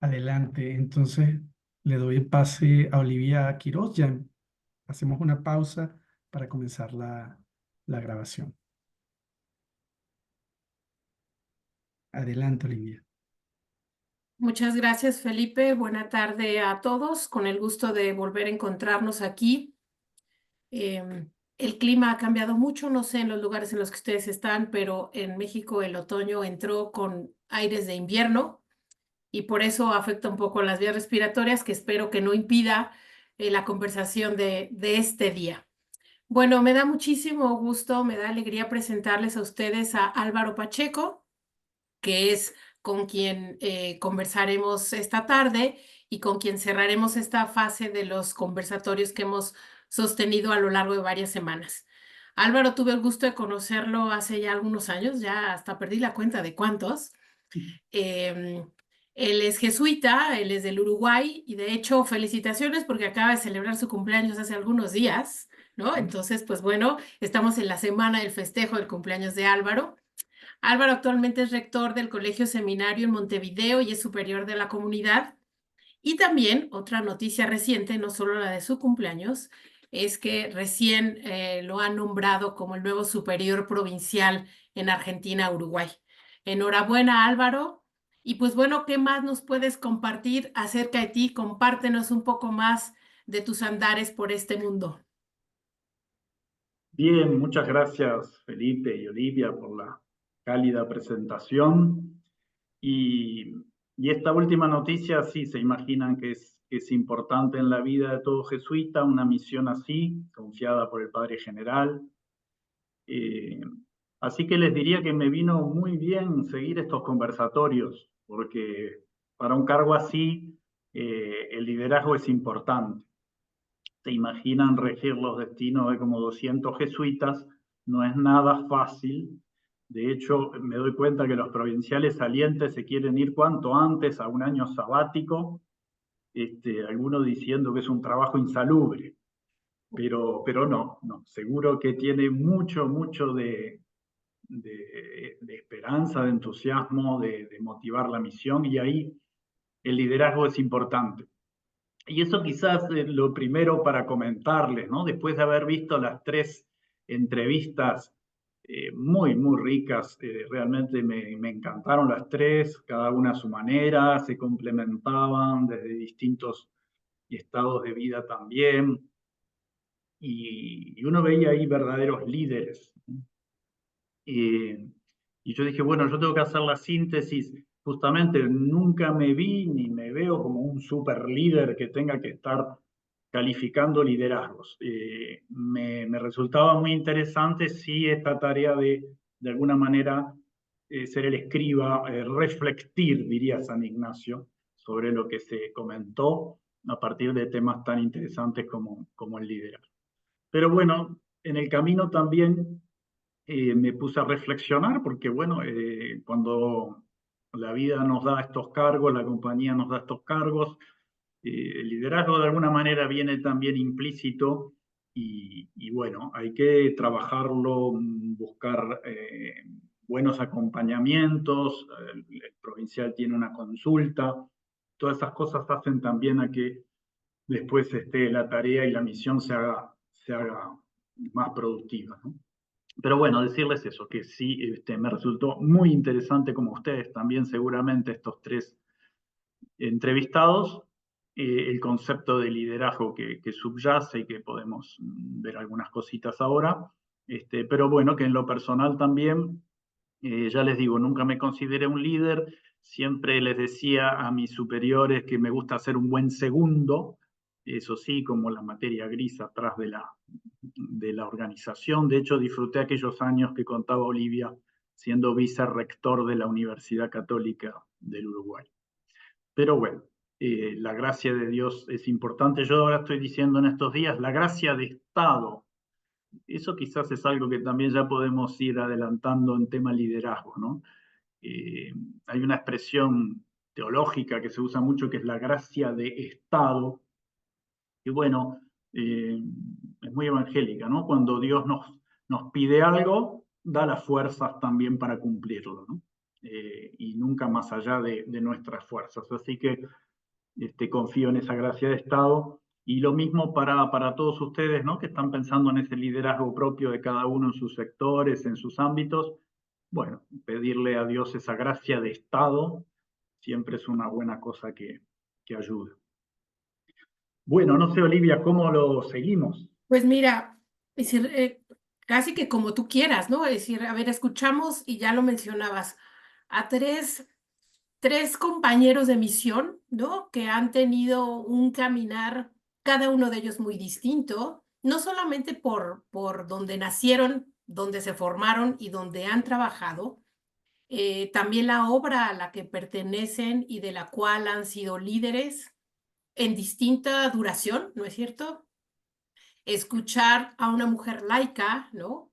Adelante, entonces le doy el pase a Olivia Quiroz. Ya hacemos una pausa para comenzar la grabación. Adelante, Olivia. Muchas gracias, Felipe. Buena tarde a todos. Con el gusto de volver a encontrarnos aquí. El clima ha cambiado mucho, no sé en los lugares en los que ustedes están, pero en México el otoño entró con aires de invierno y por eso afecta un poco las vías respiratorias, que espero que no impida la conversación de este día. Bueno, me da muchísimo gusto, me da alegría presentarles a ustedes a Álvaro Pacheco, que es con quien conversaremos esta tarde y con quien cerraremos esta fase de los conversatorios que hemos sostenido a lo largo de varias semanas. Álvaro, tuve el gusto de conocerlo hace ya algunos años, ya hasta perdí la cuenta de cuántos. Eh, Él es jesuita, él es del Uruguay y de hecho felicitaciones porque acaba de celebrar su cumpleaños hace algunos días, ¿no? Entonces, pues bueno, estamos en la semana del festejo del cumpleaños de Álvaro. Álvaro actualmente es rector del Colegio Seminario en Montevideo y es superior de la comunidad. Y también otra noticia reciente, no solo la de su cumpleaños, es que recién lo han nombrado como el nuevo superior provincial en Argentina, Uruguay. Enhorabuena, Álvaro. Y pues bueno, ¿qué más nos puedes compartir acerca de ti? Compártenos un poco más de tus andares por este mundo. Bien, muchas gracias Felipe y Olivia por la cálida presentación. Y, y esta última noticia, sí, se imaginan que es importante en la vida de todo jesuita, una misión así, confiada por el Padre General. Eh, Así que les diría que me vino muy bien seguir estos conversatorios, porque para un cargo así, el liderazgo es importante. Se imaginan regir los destinos de como 200 jesuitas, no es nada fácil. De hecho, me doy cuenta que los provinciales salientes se quieren ir cuanto antes a un año sabático, algunos diciendo que es un trabajo insalubre, pero no, no, seguro que tiene mucho, mucho de esperanza, de entusiasmo, de motivar la misión, y ahí el liderazgo es importante. Y eso quizás es lo primero para comentarles, ¿no? Después de haber visto las tres entrevistas muy, muy ricas, realmente me encantaron las tres, cada una a su manera, se complementaban desde distintos estados de vida también, y uno veía ahí verdaderos líderes. Y yo dije, bueno, yo tengo que hacer la síntesis. Justamente nunca me vi ni me veo como un super líder que tenga que estar calificando liderazgos. Me resultaba muy interesante, sí, esta tarea de alguna manera, ser el escriba, reflectir, diría San Ignacio, sobre lo que se comentó a partir de temas tan interesantes como el liderazgo. Pero bueno, en el camino también me puse a reflexionar porque, bueno, cuando la vida nos da estos cargos, la compañía nos da estos cargos, el liderazgo de alguna manera viene también implícito y bueno, hay que trabajarlo, buscar buenos acompañamientos, el provincial tiene una consulta, todas esas cosas hacen también a que después la tarea y la misión se haga más productiva, ¿no? Pero bueno, decirles eso, que sí, me resultó muy interesante, como ustedes también seguramente, estos tres entrevistados, el concepto de liderazgo que subyace y que podemos ver algunas cositas ahora. Pero bueno, que en lo personal también, ya les digo, nunca me consideré un líder, siempre les decía a mis superiores que me gusta ser un buen segundo, eso sí, como la materia gris atrás de la organización. De hecho, disfruté aquellos años que contaba Olivia siendo vicerrector de la Universidad Católica del Uruguay. Pero bueno, la gracia de Dios es importante. Yo ahora estoy diciendo en estos días la gracia de Estado. Eso quizás es algo que también ya podemos ir adelantando en tema liderazgo, ¿no? Eh, Hay una expresión teológica que se usa mucho que es la gracia de Estado, y bueno, es muy evangélica, ¿no? Cuando Dios nos pide algo, da las fuerzas también para cumplirlo, ¿no? y nunca más allá de nuestras fuerzas. Así que confío en esa gracia de Estado. Y lo mismo para todos ustedes, ¿no? Que están pensando en ese liderazgo propio de cada uno en sus sectores, en sus ámbitos. Bueno, pedirle a Dios esa gracia de Estado siempre es una buena cosa que ayuda. Bueno, no sé, Olivia, ¿cómo lo seguimos? Pues mira, es decir, casi que como tú quieras, ¿no? Es decir, a ver, escuchamos y ya lo mencionabas, a tres compañeros de misión, ¿no? Que han tenido un caminar, cada uno de ellos muy distinto, no solamente por donde nacieron, donde se formaron y donde han trabajado, también la obra a la que pertenecen y de la cual han sido líderes en distinta duración, ¿no es cierto? Escuchar a una mujer laica, ¿no?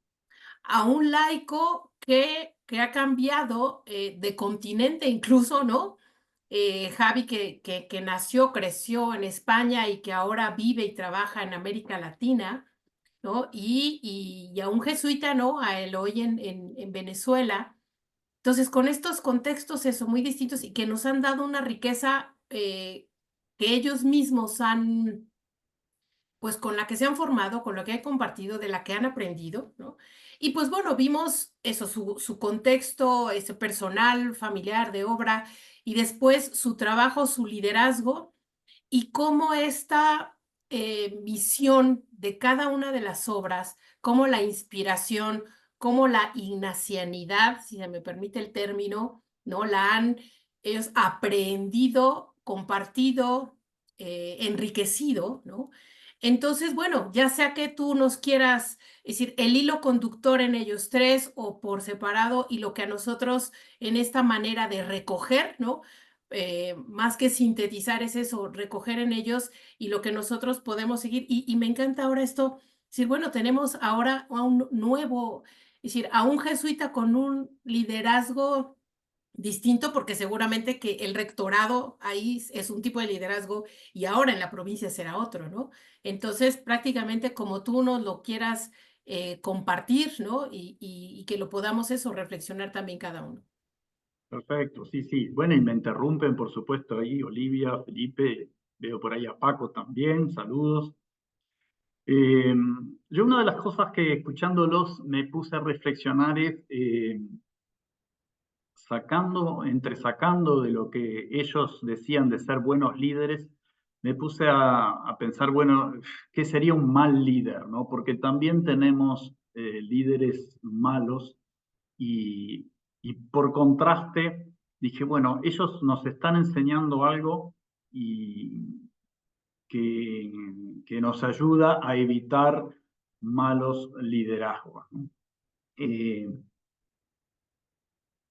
A un laico que ha cambiado de continente incluso, ¿no? Javi, que nació, creció en España y que ahora vive y trabaja en América Latina, ¿no? Y a un jesuita, ¿no? A Eloy en Venezuela. Entonces, con estos contextos, eso, muy distintos y que nos han dado una riqueza que ellos mismos han pues con la que se han formado, con lo que han compartido, de la que han aprendido, ¿no? Y pues bueno, vimos eso, su contexto ese personal, familiar, de obra, y después su trabajo, su liderazgo, y cómo esta visión de cada una de las obras, cómo la inspiración, cómo la ignacianidad, si se me permite el término, ¿no? La han ellos aprendido, compartido, enriquecido, ¿no? Entonces, bueno, ya sea que tú nos quieras decir el hilo conductor en ellos tres o por separado y lo que a nosotros en esta manera de recoger, ¿no? Más que sintetizar es eso, recoger en ellos y lo que nosotros podemos seguir. Y me encanta ahora esto, decir, bueno, tenemos ahora a un nuevo, es decir, a un jesuita con un liderazgo distinto, porque seguramente que el rectorado ahí es un tipo de liderazgo y ahora en la provincia será otro, ¿no? Entonces, prácticamente como tú nos lo quieras compartir, ¿no? Y que lo podamos eso, reflexionar también cada uno. Perfecto, sí, sí. Bueno, y me interrumpen, por supuesto, ahí Olivia, Felipe, veo por ahí a Paco también, saludos. Yo una de las cosas que escuchándolos me puse a reflexionar es entresacando de lo que ellos decían de ser buenos líderes, me puse a pensar, bueno, ¿qué sería un mal líder? ¿No? Porque también tenemos líderes malos y por contraste dije, bueno, ellos nos están enseñando algo y que, que nos ayuda a evitar malos liderazgos, ¿no?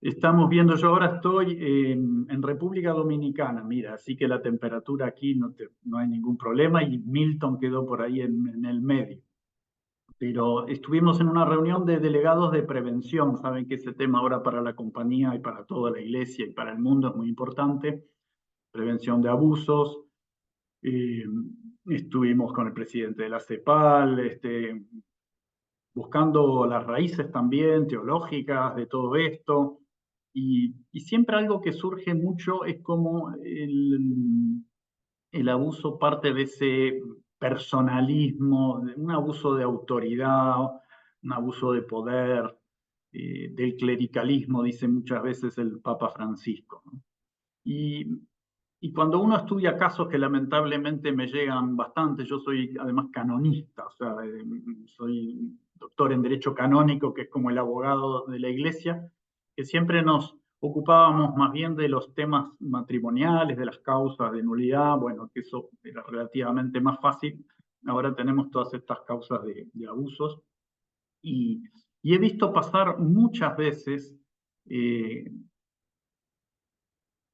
Estamos viendo, yo ahora estoy en República Dominicana, mira, así que la temperatura aquí no hay ningún problema y Milton quedó por ahí en el medio. Pero estuvimos en una reunión de delegados de prevención, saben que ese tema ahora para la compañía y para toda la iglesia y para el mundo es muy importante, prevención de abusos. Eh, Estuvimos con el presidente de la CEPAL, buscando las raíces también teológicas de todo esto. Y siempre algo que surge mucho es como el abuso parte de ese personalismo, de un abuso de autoridad, un abuso de poder, del clericalismo, dice muchas veces el Papa Francisco, ¿no? Y cuando uno estudia casos que lamentablemente me llegan bastante, yo soy además canonista, o sea, soy doctor en Derecho Canónico, que es como el abogado de la Iglesia, que siempre nos ocupábamos más bien de los temas matrimoniales, de las causas de nulidad, bueno, que eso era relativamente más fácil. Ahora tenemos todas estas causas de abusos y, y he visto pasar muchas veces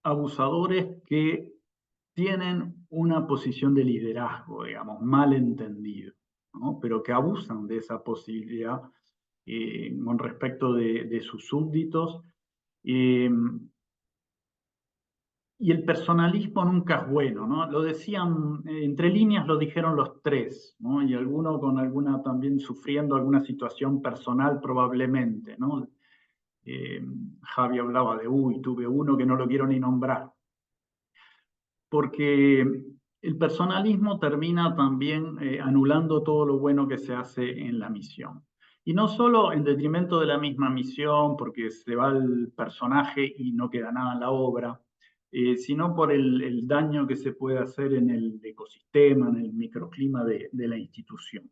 abusadores que tienen una posición de liderazgo, digamos, mal entendido, ¿no? Pero que abusan de esa posibilidad con respecto de sus súbditos. Eh, y el personalismo nunca es bueno, ¿no? Lo decían, entre líneas lo dijeron los tres, ¿no? Y alguno con alguna también sufriendo alguna situación personal probablemente, ¿no? Javi hablaba de, uy, tuve uno que no lo quiero ni nombrar. Porque el personalismo termina también anulando todo lo bueno que se hace en la misión. Y no solo en detrimento de la misma misión, porque se va el personaje y no queda nada en la obra, sino por el daño que se puede hacer en el ecosistema, en el microclima de la institución.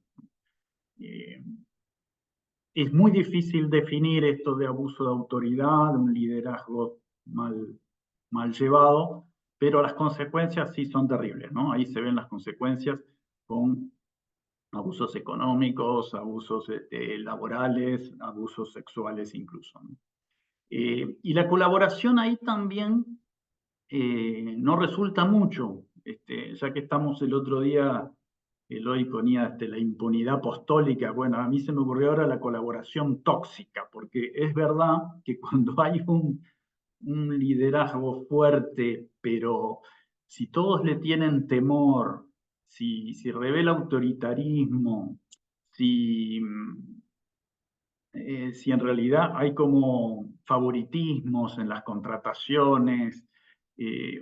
Es muy difícil definir esto de abuso de autoridad, de un liderazgo mal llevado, pero las consecuencias sí son terribles, ¿no? Ahí se ven las consecuencias con abusos económicos, abusos laborales, abusos sexuales incluso, ¿no? Y la colaboración ahí también no resulta mucho, ya que estamos el otro día, Eloy ponía la impunidad apostólica. Bueno, a mí se me ocurrió ahora la colaboración tóxica, porque es verdad que cuando hay un liderazgo fuerte, pero si todos le tienen temor, si revela autoritarismo, si, si en realidad hay como favoritismos en las contrataciones,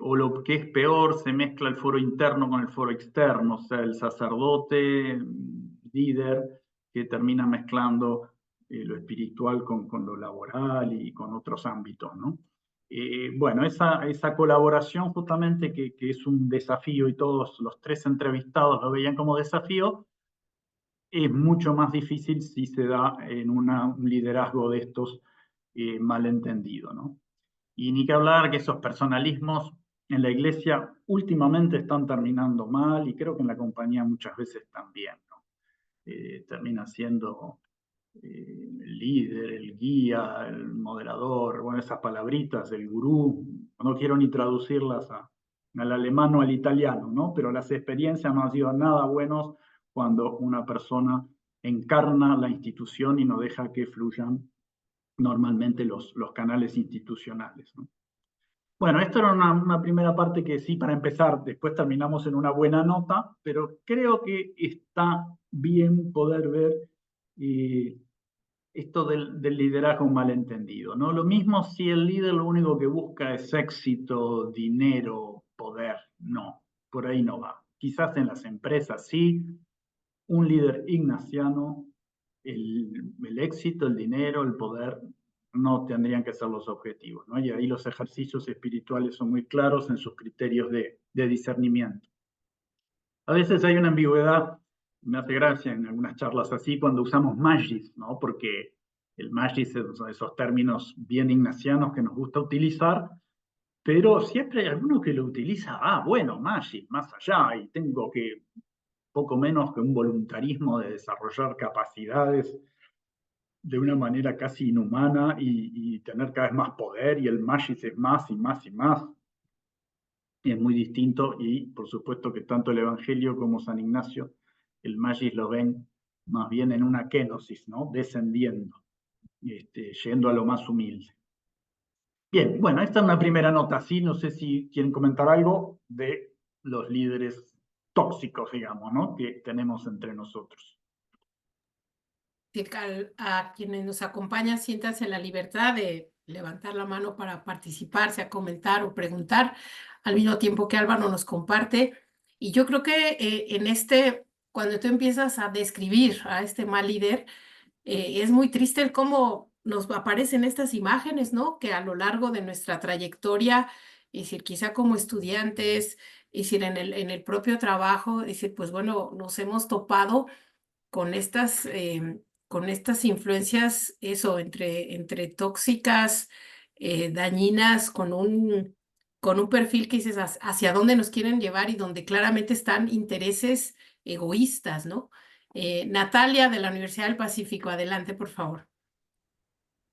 o lo que es peor, se mezcla el foro interno con el foro externo, o sea, el sacerdote líder que termina mezclando lo espiritual con lo laboral y con otros ámbitos, ¿no? Bueno, esa colaboración justamente que es un desafío y todos los tres entrevistados lo veían como desafío, es mucho más difícil si se da en un liderazgo de estos malentendido, ¿no? Y ni que hablar que esos personalismos en la iglesia últimamente están terminando mal, y creo que en la compañía muchas veces también, ¿no? Termina siendo el líder, el guía, el moderador, bueno, esas palabritas, el gurú, no quiero ni traducirlas al alemán o al italiano, ¿no? Pero las experiencias no han sido nada buenos cuando una persona encarna la institución y no deja que fluyan normalmente los canales institucionales, ¿no? Bueno, esto era una primera parte que sí, para empezar, después terminamos en una buena nota, pero creo que está bien poder ver esto del liderazgo malentendido, ¿no? Lo mismo si el líder lo único que busca es éxito, dinero, poder. No, por ahí no va. Quizás en las empresas sí, un líder ignaciano, el éxito, el dinero, el poder no tendrían que ser los objetivos, ¿no? Y ahí los ejercicios espirituales son muy claros en sus criterios de discernimiento. A veces hay una ambigüedad, me hace gracia en algunas charlas así, cuando usamos magis, ¿no? Porque el magis son esos términos bien ignacianos que nos gusta utilizar, pero siempre hay alguno que lo utiliza, bueno, magis, más allá, y tengo que poco menos que un voluntarismo de desarrollar capacidades de una manera casi inhumana y tener cada vez más poder, y el magis es más y más y más. Y es muy distinto, y por supuesto que tanto el Evangelio como San Ignacio, el magis lo ven más bien en una kenosis, ¿no? Descendiendo, yendo a lo más humilde. Bien, bueno, esta es una primera nota, sí, no sé si quieren comentar algo de los líderes tóxicos, digamos, ¿no? Que tenemos entre nosotros. A quienes nos acompañan, siéntanse en la libertad de levantar la mano para participar, sea comentar o preguntar, al mismo tiempo que Álvaro nos comparte. Y yo creo que cuando tú empiezas a describir a este mal líder, es muy triste el cómo nos aparecen estas imágenes, ¿no? Que a lo largo de nuestra trayectoria, es decir, quizá como estudiantes, es decir, en el propio trabajo, es decir, pues bueno, nos hemos topado con con estas influencias, eso, entre tóxicas, dañinas, con un perfil que dices hacia dónde nos quieren llevar y donde claramente están intereses egoístas, ¿no? Natalia, de la Universidad del Pacífico, adelante, por favor.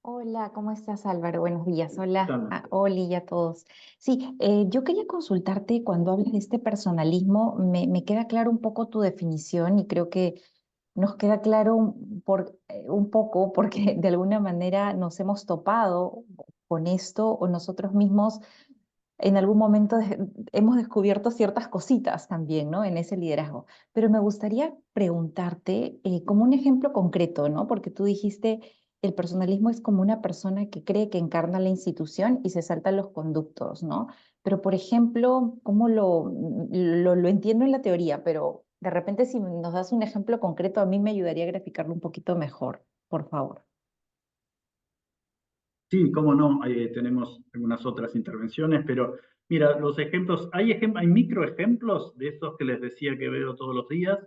Hola, ¿cómo estás, Álvaro? Buenos días. Hola, Tal. Oli y a todos. Sí, yo quería consultarte cuando hablas de este personalismo, me queda claro un poco tu definición y creo que nos queda claro un poco porque de alguna manera nos hemos topado con esto o nosotros mismos en algún momento hemos descubierto ciertas cositas también, ¿no? En ese liderazgo. Pero me gustaría preguntarte como un ejemplo concreto, ¿no? Porque tú dijiste el personalismo es como una persona que cree que encarna la institución y se salta los conductos, ¿no? Pero, por ejemplo, ¿cómo lo entiendo en la teoría? Pero de repente si nos das un ejemplo concreto, a mí me ayudaría a graficarlo un poquito mejor, por favor. Sí, cómo no, tenemos algunas otras intervenciones, pero mira, los ejemplos, hay micro ejemplos de esos que les decía que veo todos los días,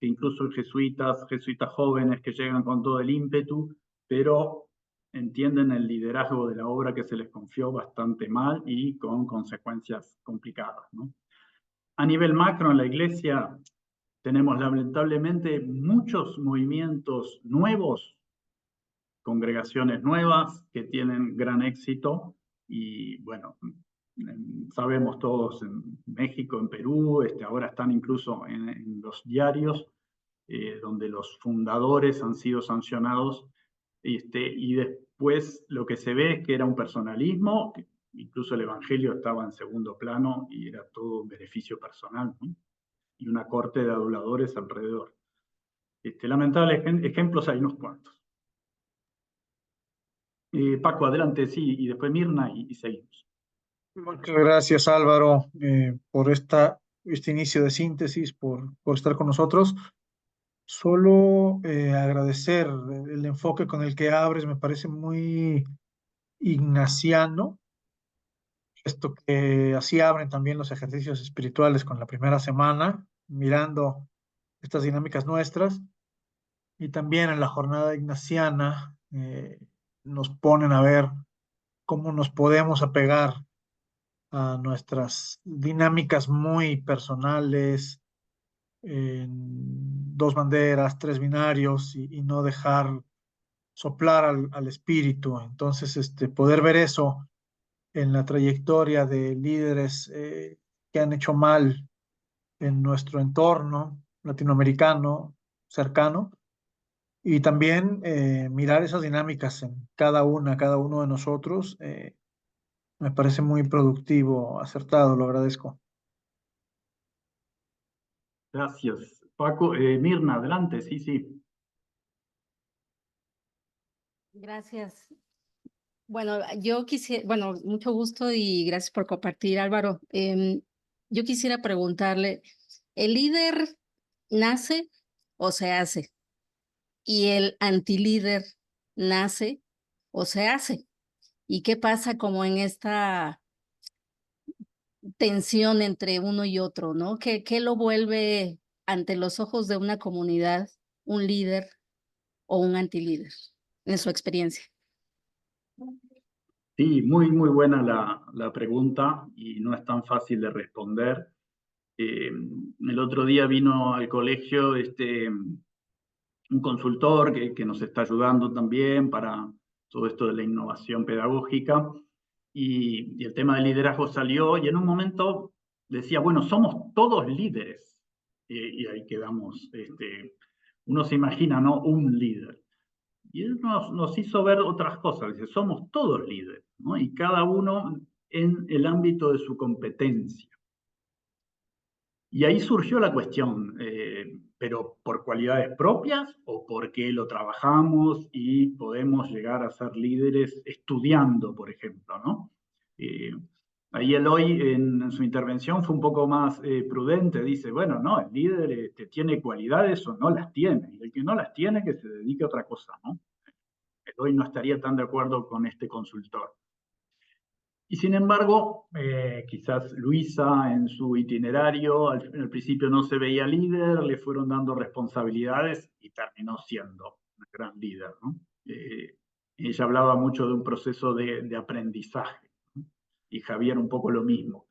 que incluso jesuitas jóvenes que llegan con todo el ímpetu, pero entienden el liderazgo de la obra que se les confió bastante mal y con consecuencias complicadas, ¿no? A nivel macro en la iglesia tenemos lamentablemente muchos movimientos nuevos, congregaciones nuevas que tienen gran éxito y bueno, sabemos todos en México, en Perú, ahora están incluso en los diarios donde los fundadores han sido sancionados y después lo que se ve es que era un personalismo, incluso el evangelio estaba en segundo plano y era todo un beneficio personal, ¿no? Y una corte de aduladores alrededor. Lamentables ejemplos hay unos cuantos. Paco, adelante, sí, y después Mirna y seguimos. Muchas gracias, Álvaro, por este inicio de síntesis, por estar con nosotros. Solo agradecer el enfoque con el que abres, me parece muy ignaciano, esto que así abren también los ejercicios espirituales con la primera semana, mirando estas dinámicas nuestras, y también en la jornada ignaciana nos ponen a ver cómo nos podemos apegar a nuestras dinámicas muy personales, en dos banderas, tres binarios, y no dejar soplar al espíritu. Entonces, poder ver eso en la trayectoria de líderes que han hecho mal en nuestro entorno latinoamericano cercano, y también mirar esas dinámicas en cada uno de nosotros, me parece muy productivo, acertado, lo agradezco. Gracias, Paco. Mirna, adelante, sí, sí. Gracias. Bueno, yo quisiera, bueno, mucho gusto y gracias por compartir, Álvaro. Yo quisiera preguntarle, ¿el líder nace o se hace? ¿Y el antilíder nace o se hace? ¿Y qué pasa como en esta tensión entre uno y otro, ¿no? ¿Qué lo vuelve ante los ojos de una comunidad un líder o un antilíder, en su experiencia? Sí, muy, muy buena la pregunta y no es tan fácil de responder. El otro día vino al colegio un consultor que nos está ayudando también para todo esto de la innovación pedagógica y el tema del liderazgo salió y en un momento decía, bueno, somos todos líderes. Y ahí quedamos, uno se imagina, ¿no? Un líder. Y él nos hizo ver otras cosas, dice, somos todos líderes, ¿no? Y cada uno en el ámbito de su competencia. Y ahí surgió la cuestión, pero ¿por cualidades propias o porque lo trabajamos y podemos llegar a ser líderes estudiando, por ejemplo, ¿no? Ahí Eloy en su intervención fue un poco más prudente, dice, bueno, no, el líder tiene cualidades o no las tiene, y el que no las tiene que se dedique a otra cosa, ¿no? Eloy no estaría tan de acuerdo con este consultor. Y sin embargo, quizás Luisa en su itinerario al principio no se veía líder, le fueron dando responsabilidades y terminó siendo una gran líder, ¿no? Ella hablaba mucho de un proceso de aprendizaje, ¿no? Y Javier un poco lo mismo.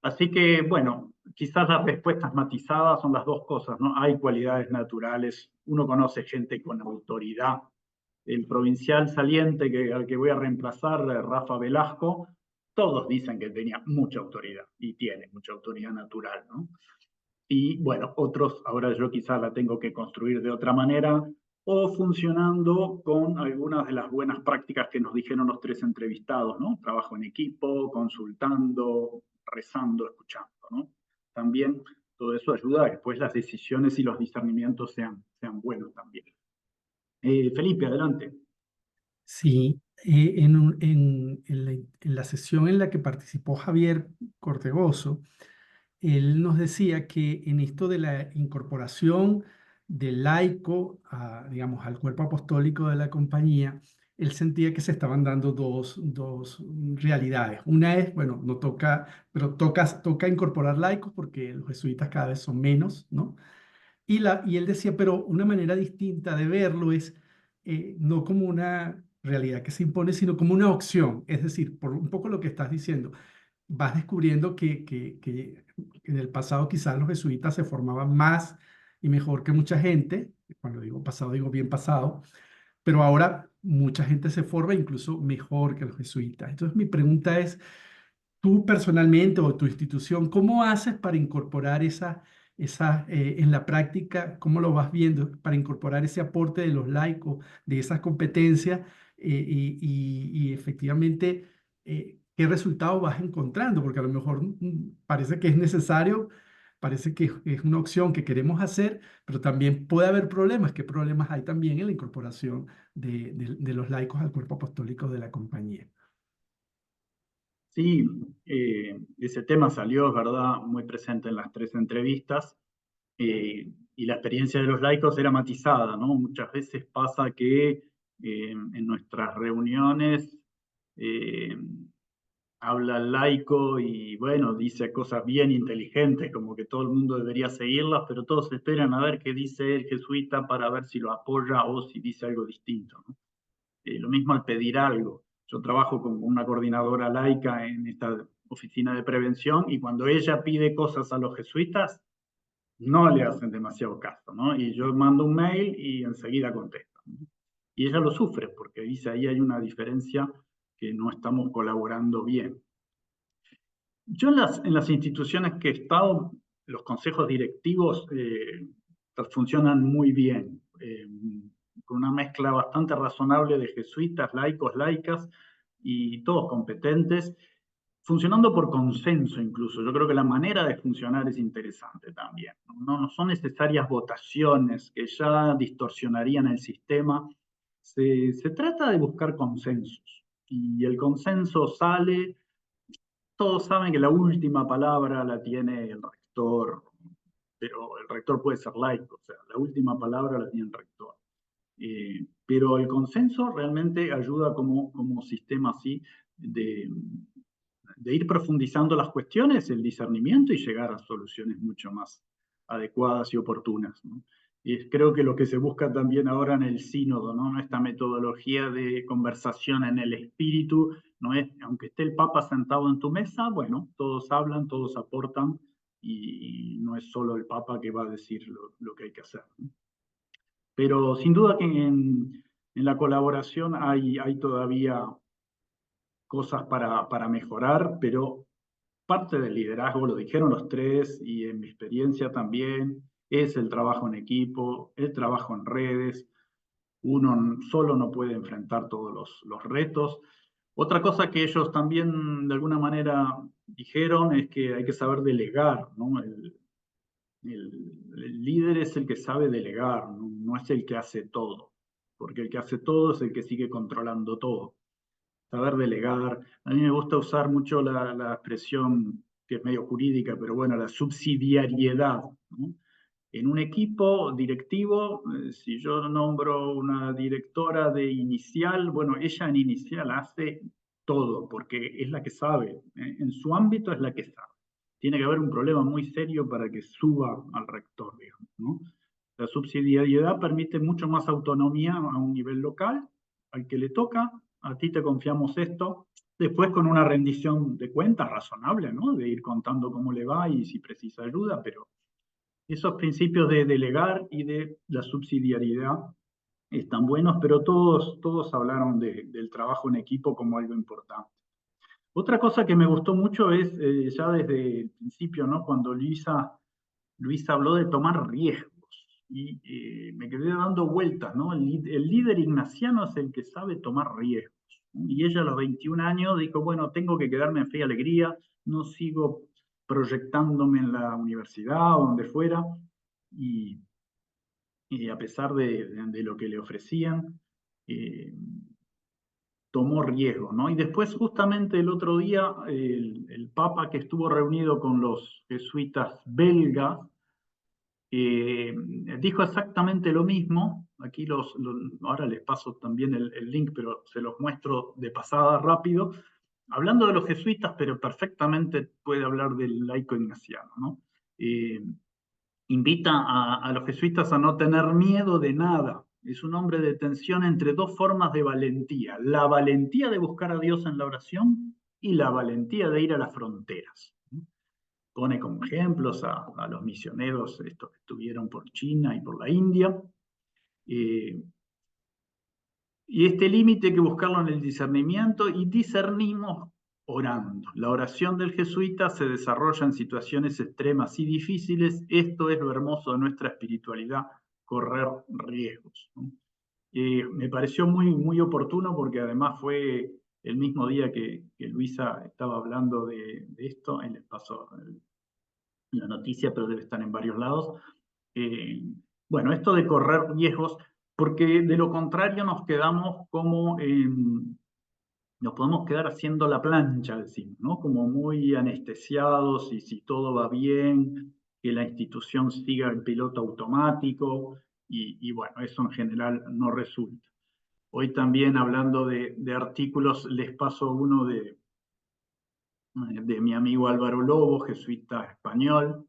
Así que, bueno, quizás las respuestas matizadas son las dos cosas, ¿no? Hay cualidades naturales, uno conoce gente con autoridad. El provincial saliente al que voy a reemplazar, Rafa Velasco, todos dicen que tenía mucha autoridad y tiene mucha autoridad natural, ¿no? Y bueno, otros, ahora yo quizás la tengo que construir de otra manera o funcionando con algunas de las buenas prácticas que nos dijeron los tres entrevistados, ¿no? Trabajo en equipo, consultando, rezando, escuchando, ¿no? También todo eso ayuda a que después las decisiones y los discernimientos sean buenos también. Felipe, adelante. Sí, en la sesión en la que participó Javier Cortegoso, él nos decía que en esto de la incorporación del laico digamos, al cuerpo apostólico de la compañía, él sentía que se estaban dando dos realidades. Una es, bueno, no toca, pero toca incorporar laicos porque los jesuitas cada vez son menos, ¿no? Y él decía, pero una manera distinta de verlo es no como una realidad que se impone, sino como una opción. Es decir, por un poco lo que estás diciendo, vas descubriendo que en el pasado quizás los jesuitas se formaban más y mejor que mucha gente. Cuando digo pasado, digo bien pasado, pero ahora mucha gente se forma incluso mejor que los jesuitas. Entonces mi pregunta es, tú personalmente o tu institución, ¿cómo haces para incorporar en la práctica, cómo lo vas viendo, para incorporar ese aporte de los laicos, de esas competencias y efectivamente qué resultado vas encontrando? Porque a lo mejor parece que es necesario, parece que es una opción que queremos hacer, pero también puede haber problemas. ¿Qué problemas hay también en la incorporación de los laicos al cuerpo apostólico de la compañía? Sí, ese tema salió, es verdad, muy presente en las 3 entrevistas, y la experiencia de los laicos era matizada, ¿no? Muchas veces pasa que en nuestras reuniones eh, habla el laico y, bueno, dice cosas bien inteligentes, como que todo el mundo debería seguirlas, pero todos esperan a ver qué dice el jesuita para ver si lo apoya o si dice algo distinto, ¿no? Lo mismo al pedir algo. Yo trabajo con una coordinadora laica en esta oficina de prevención y cuando ella pide cosas a los jesuitas, no le hacen demasiado caso, ¿no? Y yo mando un mail y enseguida contesta, ¿no? Y ella lo sufre porque dice ahí hay una diferencia que no estamos colaborando bien. Yo en las instituciones que he estado, los consejos directivos funcionan muy bien, con una mezcla bastante razonable de jesuitas, laicos, laicas y todos competentes, funcionando por consenso incluso. Yo creo que la manera de funcionar es interesante también. No son necesarias votaciones que ya distorsionarían el sistema. Se trata de buscar consensos y el consenso sale. Todos saben que la última palabra la tiene el rector, pero el rector puede ser laico, o sea, la última palabra la tiene el rector. Pero el consenso realmente ayuda como sistema así de ir profundizando las cuestiones, el discernimiento y llegar a soluciones mucho más adecuadas y oportunas, ¿no? Y creo que lo que se busca también ahora en el sínodo, ¿no? Esta metodología de conversación en el espíritu, no es, aunque esté el Papa sentado en tu mesa, bueno, todos hablan, todos aportan, y no es solo el Papa que va a decir lo que hay que hacer, ¿no? Pero sin duda que en la colaboración hay todavía cosas para mejorar, pero parte del liderazgo, lo dijeron los 3 y en mi experiencia también, es el trabajo en equipo, el trabajo en redes. Uno solo no puede enfrentar todos los retos. Otra cosa que ellos también de alguna manera dijeron es que hay que saber delegar, ¿no? El líder es el que sabe delegar, no es el que hace todo, porque el que hace todo es el que sigue controlando todo. Saber delegar. A mí me gusta usar mucho la expresión que es medio jurídica, pero bueno, la subsidiariedad, ¿no? En un equipo directivo, si yo nombro una directora de inicial, bueno, ella en inicial hace todo, porque es la que sabe, en su ámbito es la que sabe. Tiene que haber un problema muy serio para que suba al rector, digamos, ¿no? La subsidiariedad permite mucho más autonomía a un nivel local, al que le toca, a ti te confiamos esto, después con una rendición de cuentas razonable, ¿no? De ir contando cómo le va y si precisa ayuda, pero esos principios de delegar y de la subsidiariedad están buenos, pero todos hablaron del trabajo en equipo como algo importante. Otra cosa que me gustó mucho es, ya desde el principio, ¿no? Cuando Luisa habló de tomar riesgos y me quedé dando vueltas, ¿no? El líder ignaciano es el que sabe tomar riesgos, ¿no? Y ella a los 21 años dijo, bueno, tengo que quedarme en fe y alegría, no sigo proyectándome en la universidad o donde fuera, y, y a pesar de lo que le ofrecían, eh, tomó riesgo, ¿no? Y después, justamente el otro día, el Papa que estuvo reunido con los jesuitas belgas, dijo exactamente lo mismo. Aquí ahora les paso también el link, pero se los muestro de pasada rápido. Hablando de los jesuitas, pero perfectamente puede hablar del laico ignaciano, ¿no? Invita a los jesuitas a no tener miedo de nada. Es un hombre de tensión entre dos formas de valentía: la valentía de buscar a Dios en la oración y la valentía de ir a las fronteras. Pone como ejemplos a los misioneros estos que estuvieron por China y por la India. Y este límite hay que buscarlo en el discernimiento, y discernimos orando. La oración del jesuita se desarrolla en situaciones extremas y difíciles. Esto es lo hermoso de nuestra espiritualidad, correr riesgos, ¿no? Me pareció muy oportuno, porque además fue el mismo día que Luisa estaba hablando de esto. Ahí les paso la noticia, pero debe estar en varios lados. Bueno, esto de correr riesgos, porque de lo contrario nos quedamos como, nos podemos quedar haciendo la plancha, decimos, ¿no? Como muy anestesiados, y si todo va bien, que la institución siga el piloto automático, y bueno, eso en general no resulta. Hoy también, hablando de artículos, les paso uno de mi amigo Álvaro Lobo, jesuita español,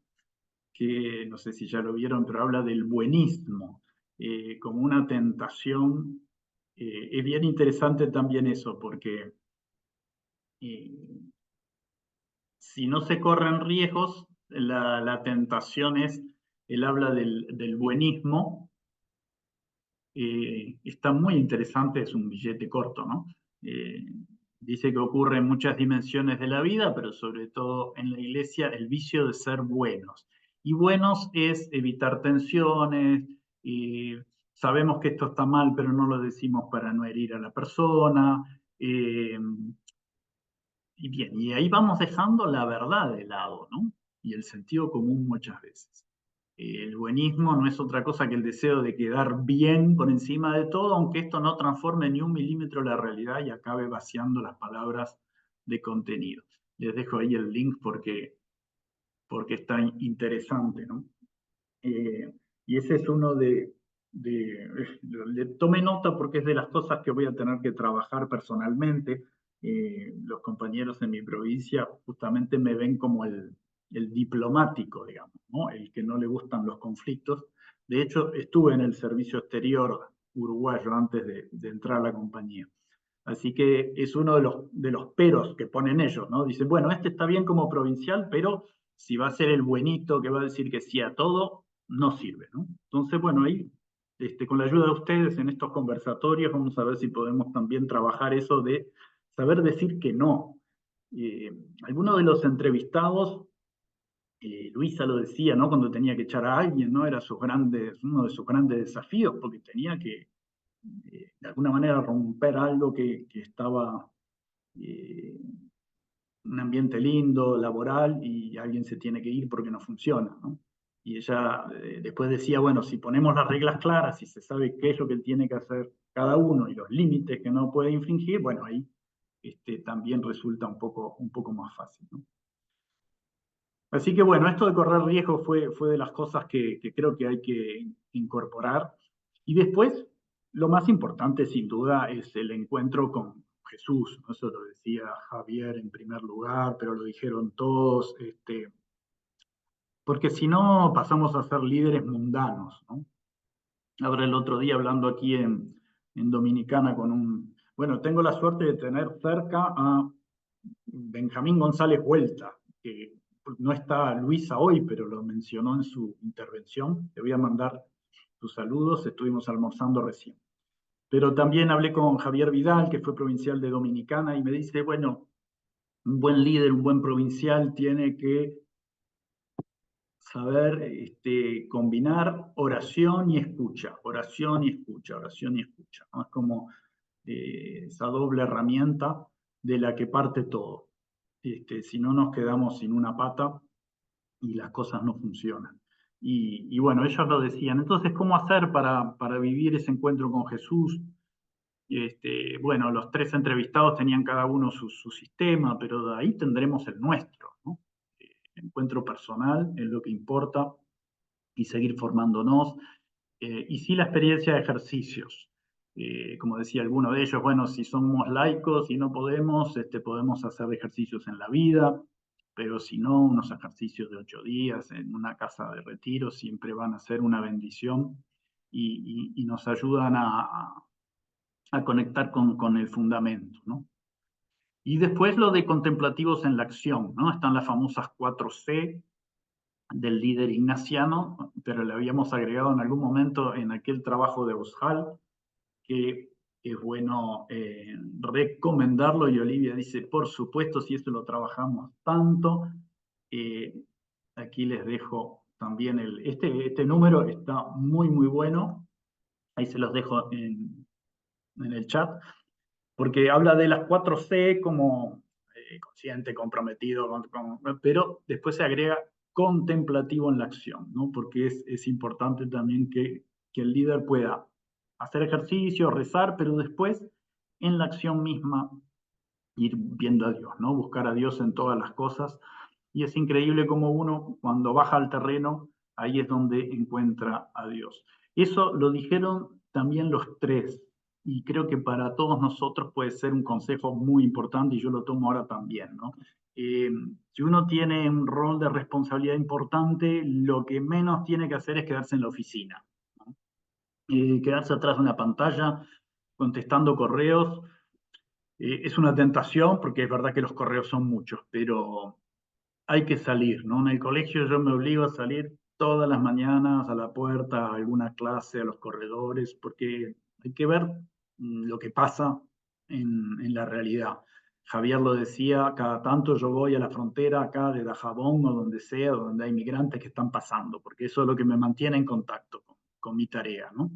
que no sé si ya lo vieron, pero habla del buenismo como una tentación. Es bien interesante también eso, porque si no se corren riesgos, la tentación es, él habla del buenismo. Está muy interesante, es un billete corto, ¿no? Dice que ocurre en muchas dimensiones de la vida, pero sobre todo en la iglesia, el vicio de ser buenos. Y buenos es evitar tensiones, sabemos que esto está mal, pero no lo decimos para no herir a la persona. Y bien, y ahí vamos dejando la verdad de lado, ¿no? Y el sentido común muchas veces. El buenismo no es otra cosa que el deseo de quedar bien por encima de todo, aunque esto no transforme ni un milímetro la realidad y acabe vaciando las palabras de contenido. Les dejo ahí el link porque está interesante, ¿no? Y ese es uno le tomé nota porque es de las cosas que voy a tener que trabajar personalmente. Los compañeros en mi provincia justamente me ven como el diplomático, digamos, ¿no? El que no le gustan los conflictos. De hecho, estuve en el servicio exterior uruguayo antes de entrar a la compañía. Así que es uno de los peros que ponen ellos, ¿no? Dicen, bueno, este está bien como provincial, pero si va a ser el buenito que va a decir que sí a todo, no sirve, ¿no? Entonces, bueno, ahí, con la ayuda de ustedes en estos conversatorios, vamos a ver si podemos también trabajar eso de saber decir que no. Algunos de los entrevistados, Luisa lo decía, ¿no? Cuando tenía que echar a alguien, ¿no? Era uno de sus grandes desafíos, porque tenía que, de alguna manera, romper algo que estaba un ambiente lindo, laboral, y alguien se tiene que ir porque no funciona, ¿no? Y ella después decía, bueno, si ponemos las reglas claras y se sabe qué es lo que tiene que hacer cada uno y los límites que no puede infringir, bueno, ahí también resulta un poco más fácil, ¿no? Así que bueno, esto de correr riesgo fue de las cosas que creo que hay que incorporar. Y después, lo más importante sin duda es el encuentro con Jesús, ¿no? Eso lo decía Javier en primer lugar, pero lo dijeron todos, porque si no pasamos a ser líderes mundanos, ¿no? Ahora, el otro día, hablando aquí en Dominicana bueno, tengo la suerte de tener cerca a Benjamín González Huelta, que no está Luisa hoy, pero lo mencionó en su intervención. Le voy a mandar sus saludos, estuvimos almorzando recién. Pero también hablé con Javier Vidal, que fue provincial de Dominicana, y me dice, bueno, un buen líder, un buen provincial tiene que saber combinar oración y escucha, oración y escucha, oración y escucha, ¿no? Es como esa doble herramienta de la que parte todo. Si no, nos quedamos sin una pata y las cosas no funcionan. Y bueno, ellos lo decían. Entonces, ¿cómo hacer para vivir ese encuentro con Jesús? Bueno, los 3 entrevistados tenían cada uno su sistema, pero de ahí tendremos el nuestro, ¿no? Encuentro personal es lo que importa y seguir formándonos. Y sí la experiencia de ejercicios. Como decía alguno de ellos, bueno, si somos laicos y no podemos, podemos hacer ejercicios en la vida, pero si no, unos ejercicios de 8 días en una casa de retiro siempre van a ser una bendición y nos ayudan a conectar con el fundamento, ¿no? Y después lo de contemplativos en la acción, ¿no? Están las famosas 4C del líder ignaciano, pero le habíamos agregado en algún momento en aquel trabajo de Oshal, que es bueno recomendarlo, y Olivia dice, por supuesto, si esto lo trabajamos tanto. Aquí les dejo también este número, está muy, muy bueno. Ahí se los dejo en el chat, porque habla de las 4C como consciente, comprometido, pero después se agrega contemplativo en la acción, ¿no? Porque es importante también que el líder pueda hacer ejercicio, rezar, pero después en la acción misma ir viendo a Dios, ¿no? Buscar a Dios en todas las cosas. Y es increíble cómo uno, cuando baja al terreno, ahí es donde encuentra a Dios. Eso lo dijeron también los 3, y creo que para todos nosotros puede ser un consejo muy importante, y yo lo tomo ahora también, ¿no? Si uno tiene un rol de responsabilidad importante, lo que menos tiene que hacer es quedarse en la oficina, ¿no? Quedarse atrás de una pantalla contestando correos, es una tentación, porque es verdad que los correos son muchos, pero hay que salir, ¿no? En el colegio yo me obligo a salir todas las mañanas a la puerta, a alguna clase, a los corredores, porque hay que ver lo que pasa en la realidad. Javier lo decía, cada tanto yo voy a la frontera acá de Dajabón o donde sea, donde hay migrantes que están pasando, porque eso es lo que me mantiene en contacto con mi tarea, ¿no?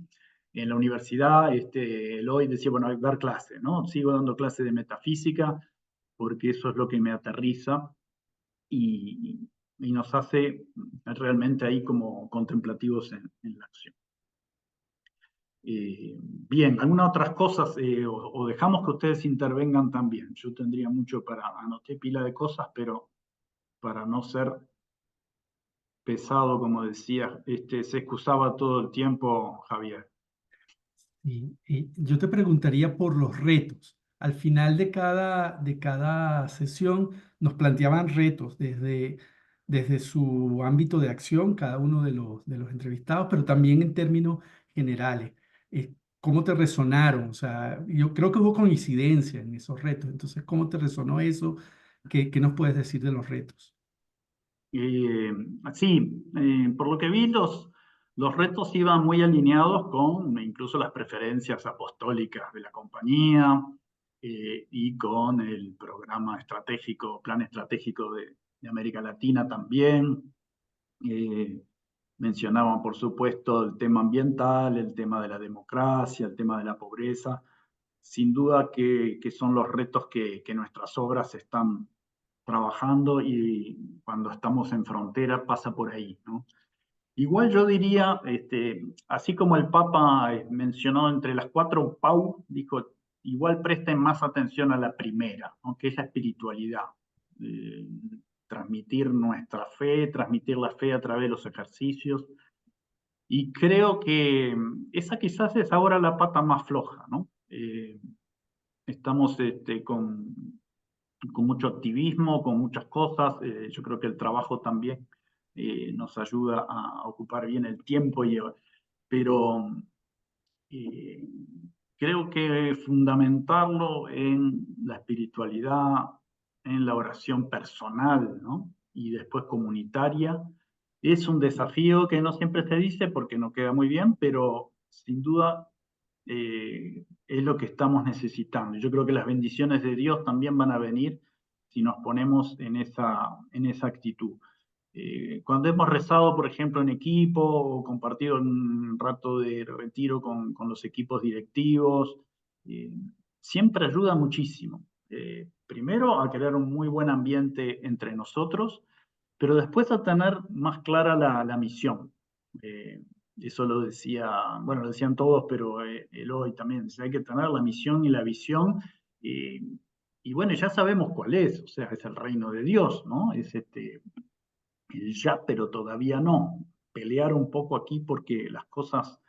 En la universidad, Eloy decía, bueno, dar clase, ¿no? Sigo dando clase de metafísica, porque eso es lo que me aterriza y nos hace realmente ahí como contemplativos en la acción. Bien, algunas otras cosas, o dejamos que ustedes intervengan también. Yo tendría mucho anoté pila de cosas, pero para no ser pesado, como decía, se excusaba todo el tiempo Javier. Y yo te preguntaría por los retos. Al final de cada sesión nos planteaban retos desde su ámbito de acción, cada uno de los entrevistados, pero también en términos generales. ¿Cómo te resonaron? O sea, yo creo que hubo coincidencia en esos retos. Entonces, ¿cómo te resonó eso? ¿Qué nos puedes decir de los retos? Sí, por lo que vi, los retos iban muy alineados con incluso las preferencias apostólicas de la compañía y con el programa estratégico, plan estratégico de América Latina también. Mencionaban, por supuesto, el tema ambiental, el tema de la democracia, el tema de la pobreza. Sin duda que son los retos que nuestras obras están trabajando, y cuando estamos en frontera pasa por ahí, ¿no? Igual yo diría, así como el Papa mencionó entre las 4 PAU, dijo, igual presten más atención a la primera, ¿no? Que es la espiritualidad. Transmitir nuestra fe, transmitir la fe a través de los ejercicios. Y creo que esa quizás es ahora la pata más floja, ¿no? Estamos con mucho activismo, con muchas cosas. Yo creo que el trabajo también nos ayuda a ocupar bien el tiempo, pero creo que fundamentarlo en la espiritualidad, en la oración personal, ¿no? Y después comunitaria, es un desafío que no siempre se dice porque no queda muy bien, pero sin duda es lo que estamos necesitando. Yo creo que las bendiciones de Dios también van a venir si nos ponemos en esa actitud. Cuando hemos rezado, por ejemplo, en equipo, o compartido un rato de retiro con los equipos directivos, siempre ayuda muchísimo. Primero, a crear un muy buen ambiente entre nosotros, pero después a tener más clara la misión. Eso lo decía, bueno, lo decían todos, pero Eloy también, dice, hay que tener la misión y la visión, y bueno, ya sabemos cuál es, o sea, es el reino de Dios, ¿no? Es el ya, pero todavía no. Pelear un poco aquí porque las cosas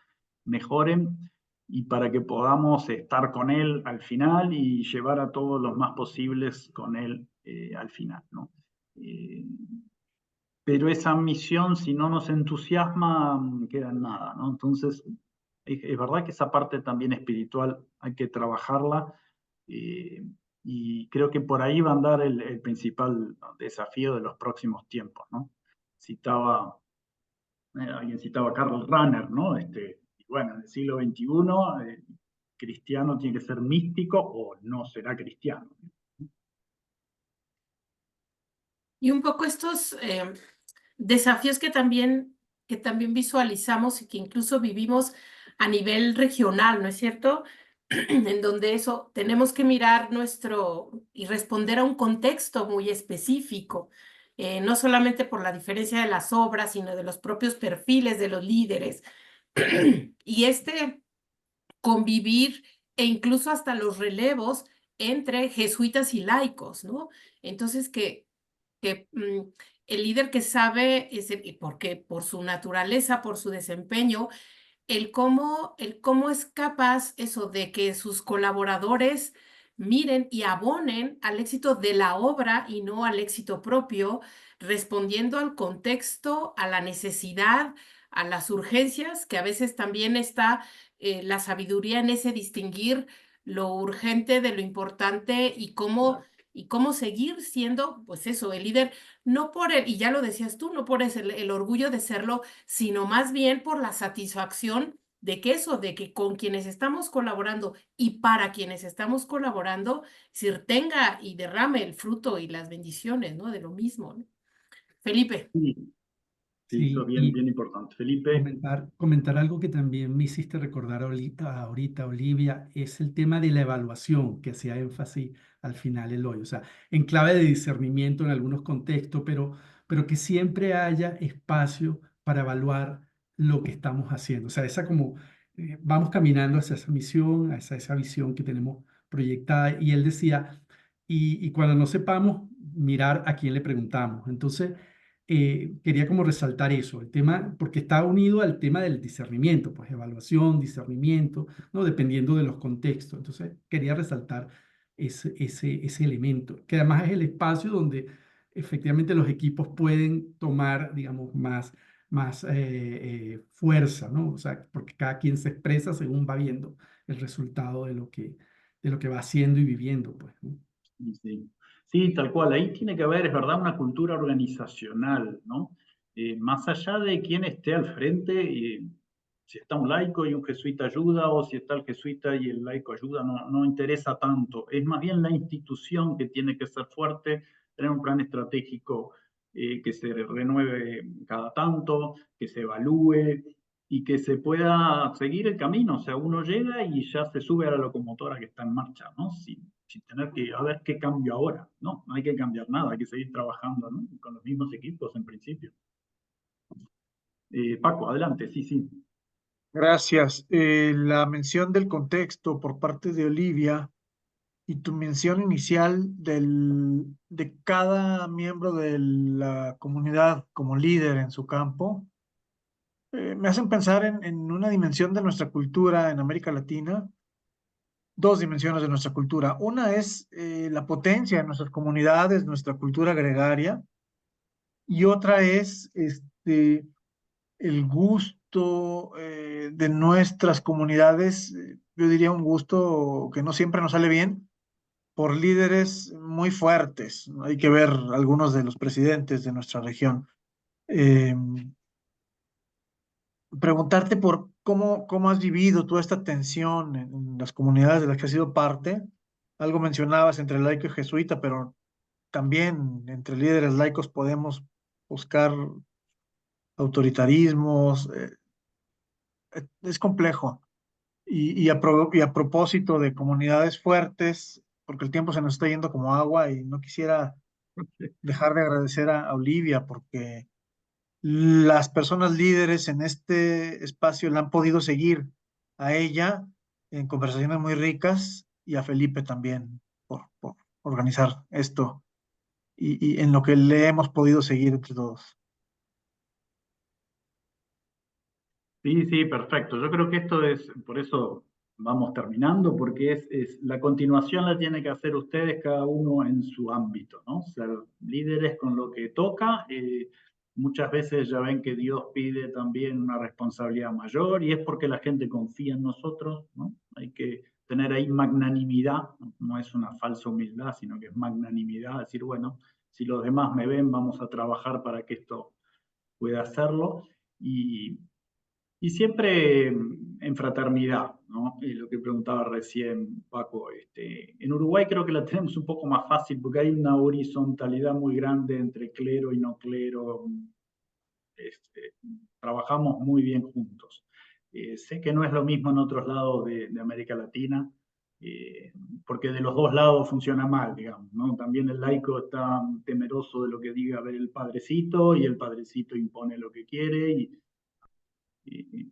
mejoren y para que podamos estar con Él al final y llevar a todos los más posibles con Él al final, ¿no? Pero esa misión, si no nos entusiasma, queda en nada, ¿no? Entonces, es verdad que esa parte también espiritual hay que trabajarla, y creo que por ahí va a andar el principal desafío de los próximos tiempos, ¿no? Alguien citaba a Karl Rahner, ¿no? Y bueno, en el siglo XXI, cristiano tiene que ser místico o no será cristiano. Y un poco estos desafíos que también visualizamos y que incluso vivimos a nivel regional, ¿no es cierto? En donde eso tenemos que mirar y responder a un contexto muy específico, no solamente por la diferencia de las obras, sino de los propios perfiles de los líderes. Y convivir e incluso hasta los relevos entre jesuitas y laicos, ¿no? Entonces, el líder que sabe, porque por su naturaleza, por su desempeño, el cómo es capaz eso de que sus colaboradores miren y abonen al éxito de la obra y no al éxito propio, respondiendo al contexto, a la necesidad, a las urgencias, que a veces también está la sabiduría en ese distinguir lo urgente de lo importante y cómo seguir siendo, pues eso, el líder, no por y ya lo decías tú, no por el orgullo de serlo, sino más bien por la satisfacción de de que con quienes estamos colaborando y para quienes estamos colaborando, se tenga y derrame el fruto y las bendiciones, ¿no? De lo mismo, ¿no? Felipe. Sí, sí, eso es Sí, bien, y bien importante. Felipe. comentar algo que también me hiciste recordar ahorita, Olivia, es el tema de la evaluación, que hacía énfasis al final Eloy. O sea, en clave de discernimiento en algunos contextos, pero que siempre haya espacio para evaluar lo que estamos haciendo. O sea, vamos caminando hacia esa misión, hacia esa visión que tenemos proyectada. Y él decía, y cuando no sepamos, mirar a quién le preguntamos. Entonces, quería como resaltar eso, el tema, porque está unido al tema del discernimiento, pues evaluación, discernimiento, ¿no? Dependiendo de los contextos. Entonces, quería resaltar ese elemento, que además es el espacio donde efectivamente los equipos pueden tomar, digamos, más fuerza, ¿no? O sea, porque cada quien se expresa según va viendo el resultado de lo que va haciendo y viviendo, pues, ¿no? Sí, sí, tal cual. Ahí tiene que haber, es verdad, una cultura organizacional, ¿no? Más allá de quién esté al frente, si está un laico y un jesuita ayuda, o si está el jesuita y el laico ayuda, no interesa tanto. Es más bien la institución que tiene que ser fuerte, tener un plan estratégico que se renueve cada tanto, que se evalúe y que se pueda seguir el camino. O sea, uno llega y ya se sube a la locomotora que está en marcha, ¿no? Sin tener que, a ver qué cambio ahora. No hay que cambiar nada, hay que seguir trabajando, ¿no? Con los mismos equipos en principio. Paco, adelante, sí, sí. Gracias. La mención del contexto por parte de Olivia y tu mención inicial de cada miembro de la comunidad como líder en su campo, me hacen pensar en una dimensión de nuestra cultura en América Latina, dos dimensiones de nuestra cultura. Una es la potencia de nuestras comunidades, nuestra cultura gregaria, y otra es el gusto de nuestras comunidades, yo diría un gusto que no siempre nos sale bien, por líderes muy fuertes, ¿no? Hay que ver algunos de los presidentes de nuestra región. Eh, Preguntarte por cómo has vivido toda esta tensión en las comunidades de las que has sido parte. Algo mencionabas entre laico y jesuita, pero también entre líderes laicos podemos buscar autoritarismos. Es complejo. Y a propósito de comunidades fuertes, porque el tiempo se nos está yendo como agua y no quisiera dejar de agradecer a Olivia porque las personas líderes en este espacio la han podido seguir a ella en conversaciones muy ricas y a Felipe también por organizar esto y en lo que le hemos podido seguir entre todos. Sí, sí, perfecto. Yo creo que esto es, por eso vamos terminando, porque la continuación la tiene que hacer ustedes cada uno en su ámbito, ¿no? Ser líderes con lo que toca. Muchas veces ya ven que Dios pide también una responsabilidad mayor y es porque la gente confía en nosotros, ¿no? Hay que tener ahí magnanimidad, no es una falsa humildad, sino que es magnanimidad, decir, bueno, si los demás me ven, vamos a trabajar para que esto pueda hacerlo. Y siempre en fraternidad, ¿no? Lo que preguntaba recién Paco. En Uruguay creo que la tenemos un poco más fácil porque hay una horizontalidad muy grande entre clero y no clero. Este, Trabajamos muy bien juntos. Sé que no es lo mismo en otros lados de América Latina, porque de los dos lados funciona mal, digamos, ¿no? También el laico está temeroso de lo que diga ver el padrecito y el padrecito impone lo que quiere y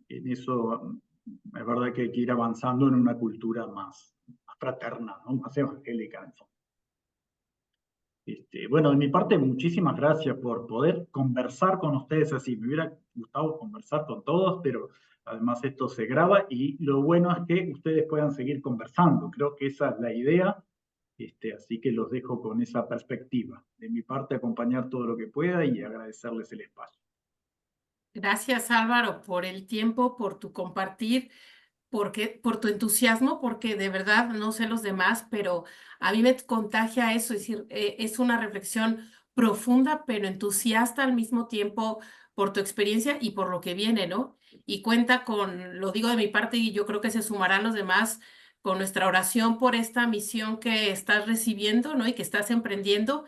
en eso es verdad que hay que ir avanzando en una cultura más fraterna, ¿no? Más evangélica en el fondo. Bueno, de mi parte, muchísimas gracias por poder conversar con ustedes así. Me hubiera gustado conversar con todos, pero además esto se graba y lo bueno es que ustedes puedan seguir conversando. Creo que esa es la idea, así que los dejo con esa perspectiva. De mi parte, acompañar todo lo que pueda y agradecerles el espacio. Gracias, Álvaro, por el tiempo, por tu compartir, por tu entusiasmo, porque de verdad no sé los demás, pero a mí me contagia eso, es decir, es una reflexión profunda, pero entusiasta al mismo tiempo por tu experiencia y por lo que viene, ¿no? Y cuenta con, lo digo de mi parte y yo creo que se sumarán los demás con nuestra oración por esta misión que estás recibiendo, ¿no? Y que estás emprendiendo.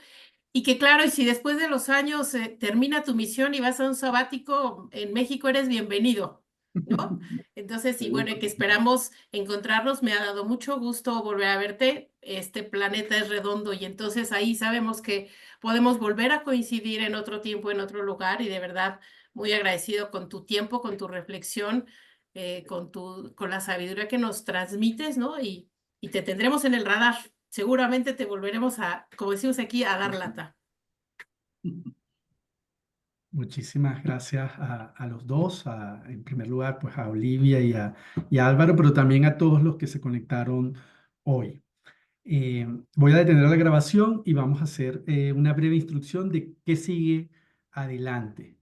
Y que claro, y si después de los años termina tu misión y vas a un sabático, en México eres bienvenido, ¿no? Entonces, y bueno, y que esperamos encontrarnos. Me ha dado mucho gusto volver a verte. Este planeta es redondo y entonces ahí sabemos que podemos volver a coincidir en otro tiempo, en otro lugar y de verdad muy agradecido con tu tiempo, con tu reflexión, con la sabiduría que nos transmites, ¿no? Y te tendremos en el radar. Seguramente te volveremos a, como decimos aquí, a dar lata. Muchísimas gracias a los dos, en primer lugar pues a Olivia y a Álvaro, pero también a todos los que se conectaron hoy. Voy a detener la grabación y vamos a hacer una breve instrucción de qué sigue adelante.